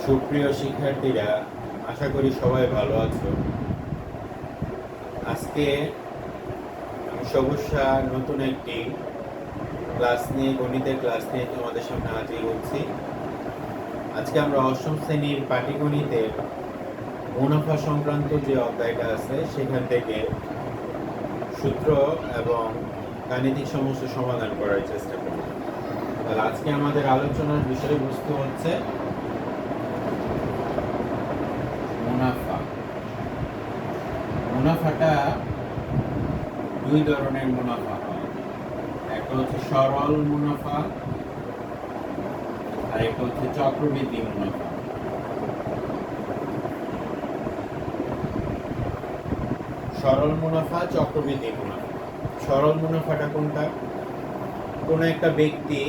সুপ্রিয় শিক্ষার্থীরা, আশা করি সবাই ভালো আছো। আজকে আমি সবুজা নতুন একটি গণিতের ক্লাস নিয়ে তোমাদের সামনে হাজির হচ্ছি। আজকে আমরা অষ্টম শ্রেণীর পাটিগণিতের মুনাফা সংক্রান্ত যে অধ্যায়টা আছে সেখান থেকে সূত্র এবং গাণিতিক সমস্যা সমাধান করার চেষ্টা করব। তাহলে আজকে আমাদের আলোচনার বিষয়বস্তু হচ্ছে মুনাফা। মুনাফাটা দুই ধরনের মুনাফা হয়, একটা হচ্ছে সরল মুনাফা আর একটা হচ্ছে চক্রবৃদ্ধি মুনাফা। সরল মুনাফা, চক্রবৃদ্ধি মুনাফা। সরল মুনাফাটা কোনটা? কোন একটা ব্যক্তি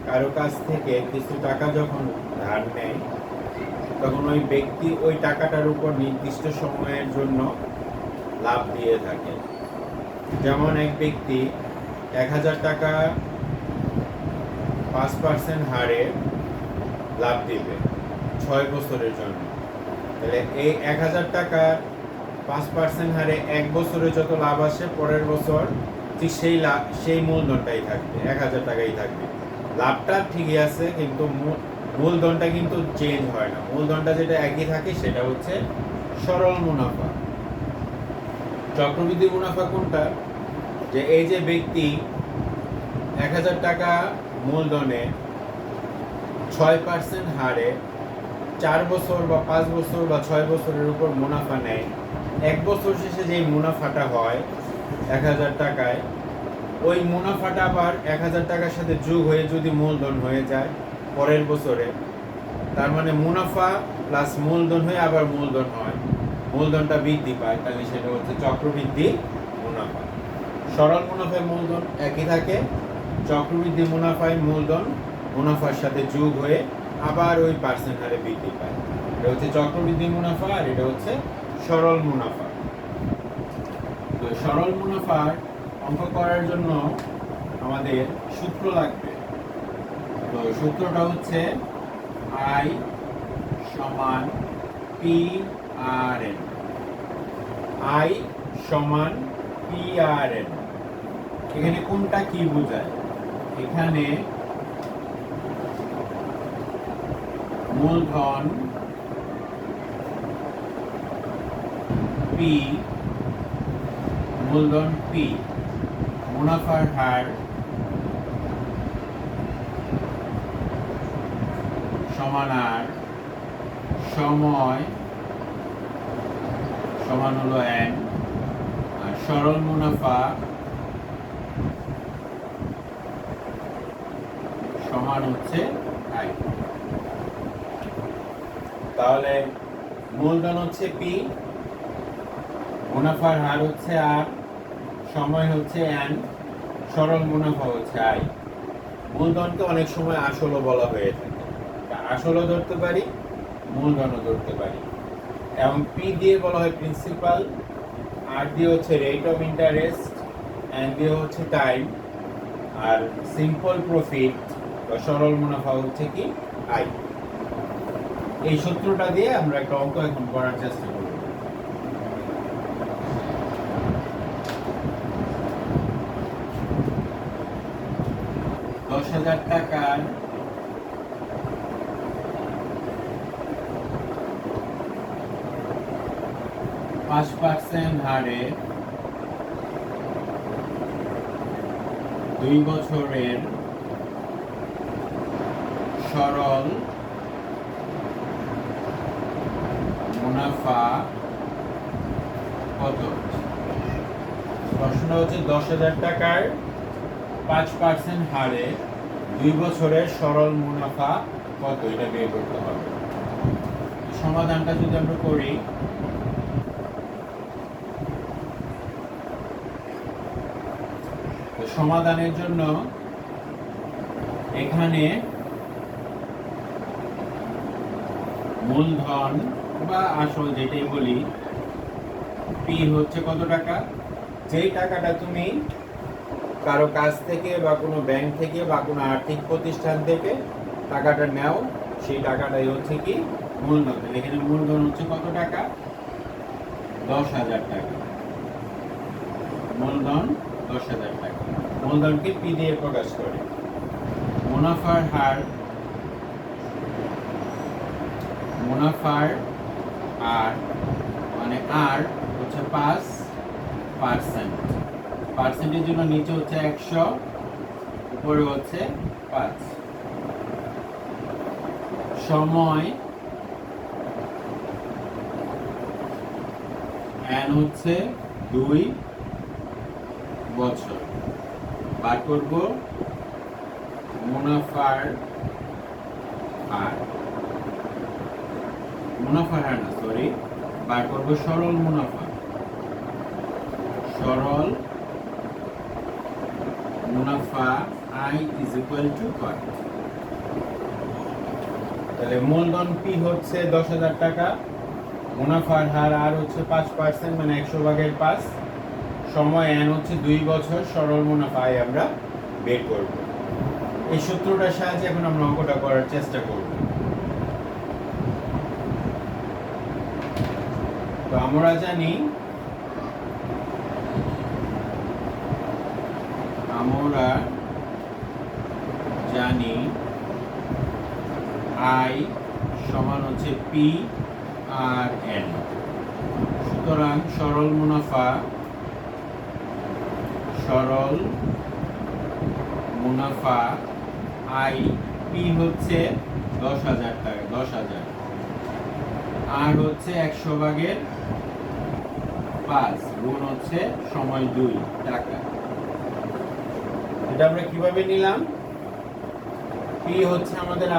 কারো কাছ থেকে কিছু টাকা যখন ধার নেয়, তখন ওই ব্যক্তি ওই টাকাটার উপর নির্দিষ্ট সময়ের জন্য লাভ দিয়ে থাকে। যেমন এক ব্যক্তি 1000 টাকা 5% হারে লাভ দিবে 6 বছরের জন্য। তাহলে এই 1000 টাকা 5% হারে 1 বছরে যত লাভ আসে, পরের বছর ঠিক সেই মূলধনটাই থাকবে, 1000 টাকাই থাকবে। লাভটা ঠিকই আছে, কিন্তু মূলধনটা কিন্তু চেঞ্জ হয় না। মূলধনটা যেটা একই থাকে সেটা হচ্ছে সরল মুনাফা। চক্রবৃদ্ধি মুনাফা কোনটা? যে এই যে ব্যক্তি 1000 টাকা মূলধনে 6% হারে 4 বছর বা 5 বছর বা 6 বছরের উপর মুনাফা নেয়, 1 বছর শেষে যে মুনাফাটা হয় 1000 টাকায়, ওই মুনাফাটা আবার 1000 টাকার সাথে যোগ হয়ে যদি মূলধন হয়ে যায় পরের বছরে, তার মানে মুনাফা প্লাস মূলধন হয়ে আবার মূলধন হয়, মূলধনটা বৃদ্ধি পায়, তাহলে সেটা হচ্ছে চক্রবৃদ্ধি মুনাফা। সরল মুনাফায় মূলধন একই থাকে, চক্রবৃদ্ধি মুনাফায় মূলধন মুনাফার সাথে যোগ হয়ে আবার ওই পার্সেন্ট হারে বৃদ্ধি পায়। এটা হচ্ছে চক্রবৃদ্ধি মুনাফা আর এটা হচ্ছে সরল মুনাফা। তো সরল মুনাফার অঙ্ক করার জন্য আমাদের সূত্র লাগবে। তো সূত্রটা হচ্ছে I সমান PRN। I সমান PRN। এখানে কোনটা কি বোঝায়? এখানে মূলধন P, মূলধন P, মুনাফার হার সমান আর, সময় সমান হলো N, আর সরল মুনাফা সমান হচ্ছে I। তাহলে মূলধন হচ্ছে P, মুনাফার হার হচ্ছে R, সময় হচ্ছে N, সরল মুনাফা হচ্ছে I। মূলধনকে অনেক সময় আসলও বলা হয়ে থাকে, আসলও ধরতে পারি, মূলধনও ধরতে পারি। এবং P দিয়ে বলা হয় প্রিন্সিপাল, R দিয়ে হচ্ছে রেট অফ ইন্টারেস্ট, N দিয়ে হচ্ছে টাইম, আর সিম্পল প্রফিট বা সরল মুনাফা হচ্ছে কি I। এই সূত্রটা দিয়ে আমরা একটা অঙ্ক এখন করার চেষ্টা করব। $10,000 টাকার 5% হারে 2 বছরের সরল মুনাফা কত? প্রশ্ন হচ্ছে 10,000 টাকার 5% হারে 2 বছরের সরল মুনাফা কত, এটা বের করতে হবে। সমাধানটা যদি আমরা করি, সমাধানের জন্য এখানে মূলধন বা আসল যেটাই বলি, P হচ্ছে কত টাকা? যেই টাকাটা তুমি কারো কাছ থেকে বা কোনো ব্যাংক থেকে বা কোনো আর্থিক প্রতিষ্ঠান থেকে টাকাটা নাও, সেই টাকাটাই হচ্ছে কি মূলধন, তাহলে এখানে মূলধন হচ্ছে কত টাকা? 10,000 টাকা। মূলধন 10,000 টাকা। মূলধনকে পি দিয়ে প্রকাশ করে। মুনাফার হার, মুনাফার আর মানে আর হচ্ছে 5%। পার্সেন্টের জন্য নিচে হচ্ছে 100, উপরে হচ্ছে 5। সময় n হচ্ছে 2 বছর। বার করব মুনাফার হার, মুনাফার হার না সরি, বার করব সরল মুনাফা। সরল মুনাফা I is equal to what? তাহলে মূলধন P হচ্ছে 10,000 টাকা, মুনাফার হার আর হচ্ছে 5% মানে 100/5, সময় n হচ্ছে 2 বছর, সরল মুনাফা I আমরা বের করব। এই সূত্রটার সাহায্যে এখন আমরা অঙ্কটা করার চেষ্টা করব। তো আমরা জানি I সমান হচ্ছে P আর N। সুতরাং সরল মুনাফা I P হচ্ছে 10,000 টাকা, 10,000, আর হচ্ছে 100/5 গুণ হচ্ছে সময় 2 টাকা। এটা আমরা কিভাবে নিলাম? P হচ্ছে আমাদের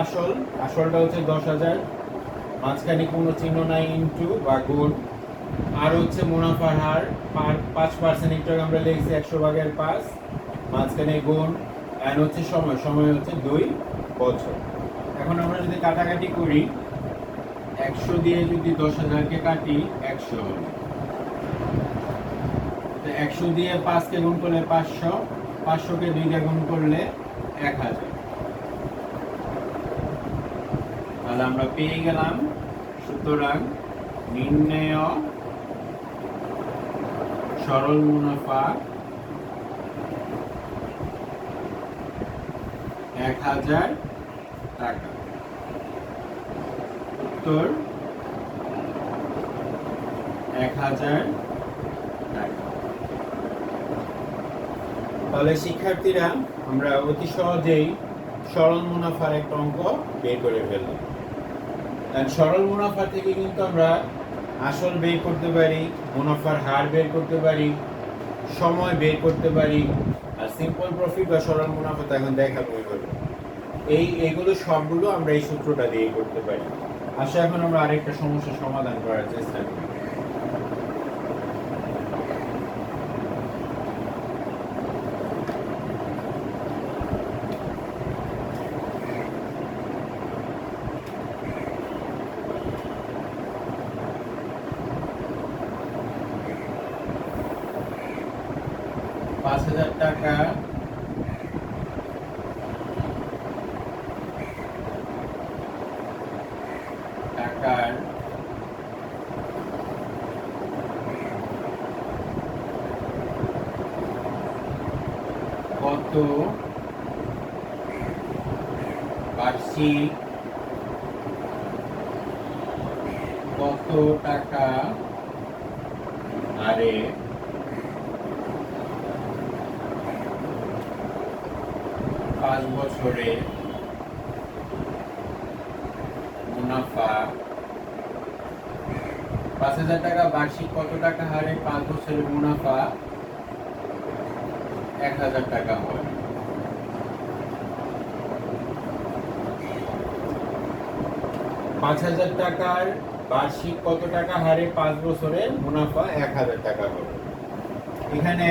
আসলটা হচ্ছে 10,000, মাঝখানে কোনো চিহ্ন নাই, ইনটু বা গুণ, আর হচ্ছে মুনাফার হার 5%, একটু আমরা লিখছি 100/5, মাঝখানে গুণ, এন হচ্ছে সময় হচ্ছে 2 বছর। এখন আমরা যদি কাটাকাটি করি, 100 দিয়ে যদি 10,000-কে কাটি 100 হবে, তো 100 দিয়ে 5-কে গুণ করলে 500, 500-কে 2 দিয়ে গুণ করলে 1000। তাহলে আমরা পেয়ে গেলাম, সুতরাং নির্ণেয় সরল মুনাফা 1000 টাকা। উত্তর 1000 টাকা। তাহলে শিক্ষার্থীরা আমরা অতি সহজেই সরল মুনাফার একটা অঙ্ক বের করে ফেললাম। সরল মুনাফা থেকে কিন্তু আমরা আসল বের করতে পারি, মুনাফার হার বের করতে পারি, সময় বের করতে পারি, আর সিম্পল প্রফিট বা সরল মুনাফা তো এখন দেখাবো এইভাবে। এইগুলো সবগুলো আমরা এই সূত্রটা দিয়ে করতে পারি। আসলে এখন আমরা আরেকটা সমস্যার সমাধান করার চেষ্টা করি। টাকা টাকার কত বার্ষিক কত টাকা হারে 5 বছরে মুনাফা, 5,000 টাকা বার্ষিক কত টাকা হারে 5 বছরের মুনাফা 1,000 টাকা হয়। পাঁচ হাজার টাকার বার্ষিক কত টাকা হারে 5 বছরের মুনাফা 1,000 টাকা হবে। এখানে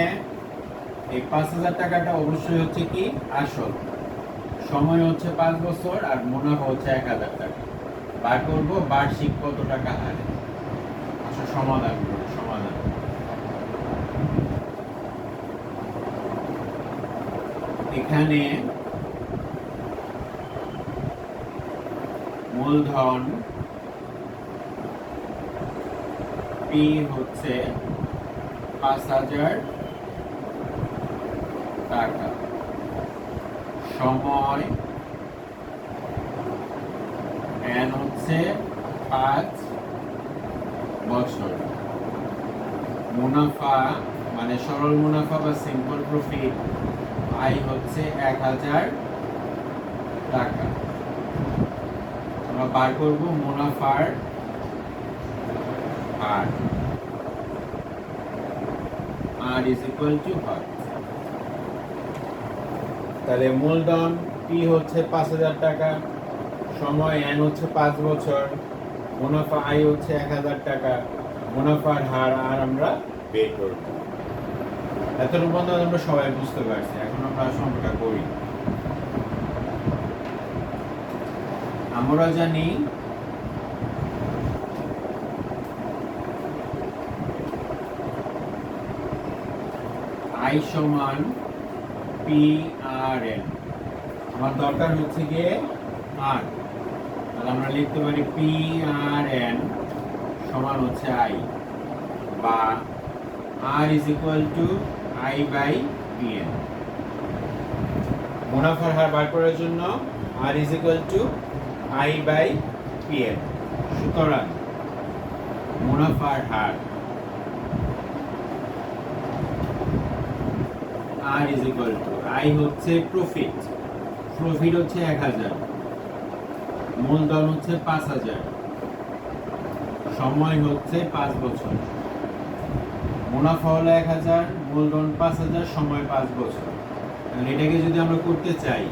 এই 5,000 টাকাটা অবশ্যই হচ্ছে কি আসল, সময় হচ্ছে 5 বছর, আর মুনাফা হচ্ছে 1,000 টাকা। বার করব বার্ষিক কত টাকা হারে। আচ্ছা, সমাধান এখানে মূলধন পি হচ্ছে 5,000 টাকা, সময় এন হচ্ছে 5 বছর, মুনাফা মানে সরল মুনাফা বা সিম্পল প্রফিট আয় হচ্ছে 1,000 টাকা। আমরা বার করব মুনাফার হার, R is equal to her. তাহলে মূলধন পি হচ্ছে 5,000 টাকা, সময় এন হচ্ছে 5 বছর, মুনাফা আয় হচ্ছে 1,000 টাকা, মুনাফার হার আর আমরা বের করব। এতটুকু পর্যন্ত আমরা সবাই বুঝতে পারছি। এখন আমরা সংখ্যাটা করি। আমরা জানি আই সমান পি আর এন। আমার দরকার হচ্ছে গিয়ে আর, তাহলে আমরা লিখতে পারি পি আর এন সমান হচ্ছে আই, বা R is equal to I by P N. মুনাফার হার বার করার জন্য R is equal to I by P N. সুতরাং মুনাফার হার R is equal to I হচ্ছে প্রফিট, প্রফিট হচ্ছে 1,000, মূলধন হচ্ছে 5,000, সময় হচ্ছে 5 বছর, মুনাফা হলো 1,000, মূলধন 5,000, সময় 5 বছর। এটাকে যদি আমরা করতে চাই,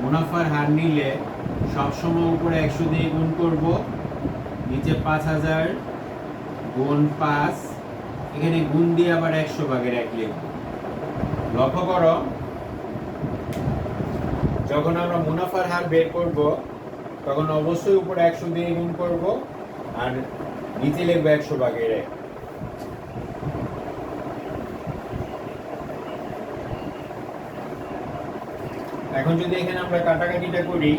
মুনাফার হার নিলে সবসময় উপরে 100 দিয়ে গুণ করব, নিচে 5,000 গুণ 5, এখানে গুণ দিয়ে আবার 100 ভাগের 1 লিখব। লক্ষ্য করো, যখন আমরা মুনাফার হার বের করব তখন অবশ্যই উপরে 100 দিয়ে গুণ করব আর নিচে লিখব 100 ভাগের 1। এখন যদি এখানে আমরা কাটাকাটিটা করি,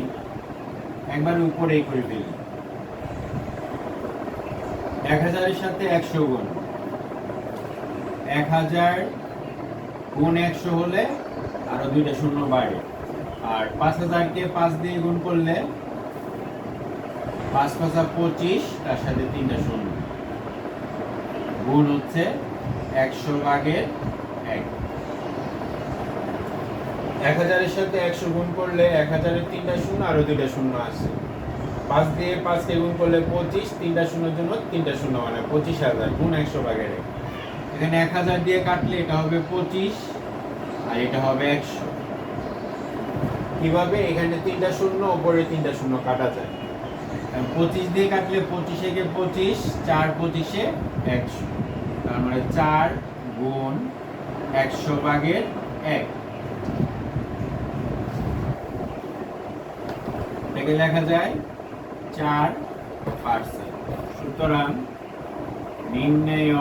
একবার উপরেই করে ফেলি। 1,000 এর সাথে 100 গুণ, 1,000 গুণ 100 হলে আরো 2টা শূন্য বাড়ে, আর 5,000 কে 5 দিয়ে গুণ করলে 5 5 25, তার সাথে 3টা শূন্য, গুণ হচ্ছে 100 ভাগের 1। 1,000 এর সাথে 100 গুণ করলে 1,000 এর 3টা শূন্য, আরো 2টা শূন্য আসে। 5 দিয়ে 5 কে গুণ করলে 25, 3টা শূন্যের জন্য 3টা শূন্য, মানে 25,000 গুণ 100 ভাগের 1। এখানে 1,000 দিয়ে কাটলে এটা হবে 25 আর এটা হবে 100। কিভাবে? এখানে 3টা শূন্য, উপরে 3টা শূন্য কাটা যায়। 25 দিয়ে কাটলে 25 একে 25, 4 25 এ 100, তার মানে 4 গুণ 100 ভাগের 1। এটাকে লেখা যায় 4%। সুতরাং নির্ণেয়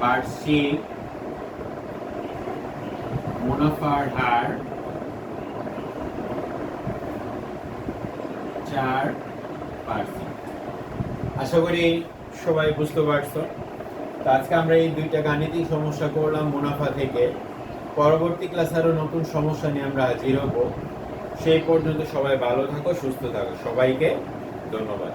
বার্ষিক মুনাফার হার 4%। আশা করি সবাই বুঝতে পারছো। তো আজকে আমরা এই 2টা গাণিতিক সমস্যা করলাম মুনাফা থেকে। পরবর্তী ক্লাসে আরো নতুন সমস্যা নিয়ে আমরা হাজির হব। সেই পর্যন্ত সবাই ভালো থাকো, সুস্থ থাকো। সবাইকে ধন্যবাদ।